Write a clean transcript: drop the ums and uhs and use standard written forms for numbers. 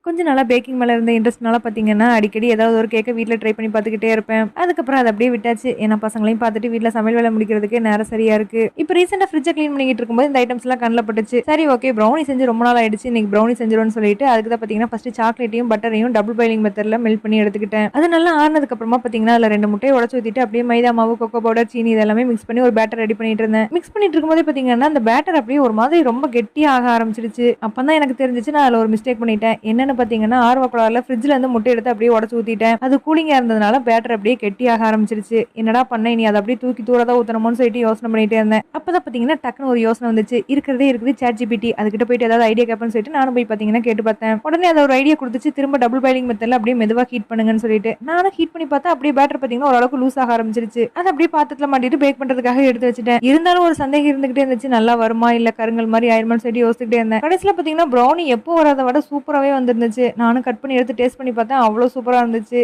கொஞ்சம் நாளா பேக்கிங் மேல இருந்த இன்ட்ரெஸ்ட்னால பார்த்தீங்கன்னா, அடிக்கடி ஏதாவது ஒரு கேக்க வீட்ல ட்ரை பண்ணி பார்த்துக்கிட்டே இருப்பேன். அதுக்கப்புறம் அத அப்படியே விட்டாச்சு. ஏன்னா பசங்களையும் பார்த்துட்டு வீட்ல சமையல் வேலை முடிக்கிறதுக்கே நேரம் சரியா இருக்கு. இப்ப ரீசென்ட்டா ஃப்ரிட்ஜ கிளீன் பண்ணிக்கிட்டு இருக்கும்போது இந்த ஐட்டம்ஸ்லாம் கண்ல பட்டுச்சு. சரி ஓகே ப்ரௌனி செஞ்சு ரொம்ப நாள் ஆயிடுச்சு. இன்னைக்கு ப்ரௌனி செஞ்சுருவோம்னு சொல்லிட்டு, அதுக்கு தான் பார்த்தீங்கன்னா, ஃபர்ஸ்ட்டு சாக்லேட்டையும், பட்டரையும் டபுள் பாயிலிங் மெத்தட்ல மெல்ட் பண்ணி எடுத்துக்கிட்டேன். அது நல்லா ஆறுனதுக்கு அப்புறமா பார்த்தீங்கன்னா, அதுல 2 முட்டைய உடைச்சு ஊத்திட்டு, அப்படியே மைதா மாவு, கொக்கோ பவுடர், சீனி இதெல்லாமே மிக்ஸ் பண்ணி ஒரு பேட்டர் ரெடி பண்ணிட்டு இருந்தேன். மிக்ஸ் பண்ணிட்டு இருக்கும்போதே பார்த்தீங்கன்னா, அந்த பேட்டர் அப்படியே ஒரு மாதிரி ரொம்ப கெட்டியா ஆக ஆரம்பிச்சுடுச்சு. அப்பதான் எனக்கு தெரிஞ்சுச்சு நான் அதுல ஒரு மிஸ்டேக் பண்ணிட்டேன். என்னன்னு பார்த்தீங்கன்னா, ஆர்வ கோளாறுல ஃப்ரிட்ஜ்ல இருந்து முட்டைய எடுத்து அப்படியே உடைச்சு ஊத்திட்டேன். அது கூலிங்கா இருந்ததுனால பேட்டர் அப்படியே கெட்டியாக ஆரம்பிச்சுருச்சு. என்னடா பண்ணேன்? இனி அத அப்படியே தூக்கி தூர தான் ஊத்தணுமோன்னு சொல்லிட்டு யோசனை பண்ணிட்டே இருந்தேன். அப்பதான் பார்த்தீங்கன்னா, டக்குனு ஒரு யோசனை வந்துச்சு. இருக்கிறதே இருக்குது ChatGPT அதுகிட்ட போயிட்டு ஏதாவது ஐடியா கேட்பேன்னு சொல்லிட்டு நானும் போய் பார்த்தீங்கன்னா கேட்டு பார்த்தேன். உடனே அது ஒரு ஐடியா குடுத்துச்சு. திரும்ப டபுள் பாயிலிங் மெத்தட்ல அப்படியே மெதுவா ஹீட் பண்ணுங்கன்னு சொல்லிட்டு. நானும் ஹீட் பண்ணி பார்த்தா அப்படியே பேட்டர் பார்த்தீங்கன்னா ஓரளவுக்கு லூஸ் ஆக ஆரம்பிச்சுருச்சு. அத அப்படியே பாத்திரத்துல மாட்டிட்டு பேக் பண்றதுக்காக எடுத்து வச்சுட்டேன். இருந்தாலும் ஒரு சந்தேகம் இருந்துகிட்டே இருந்துச்சு. நல்லா வருமா? இல்ல கருங்கல் மாரி ஆயிருமான்னு சொல்லிட்டு யோசிச்சுக்கிட்டே இருந்தேன். கடைசில பார்த்தீங்கன்னா, ப்ரௌனி எப்போ வராத விட சூப்பராவே வந்திருந்துச்சு. நானும் கட் பண்ணி எடுத்து டேஸ்ட் பண்ணி பார்த்தேன். அவ்ளோ சூப்பரா இருந்துச்சு.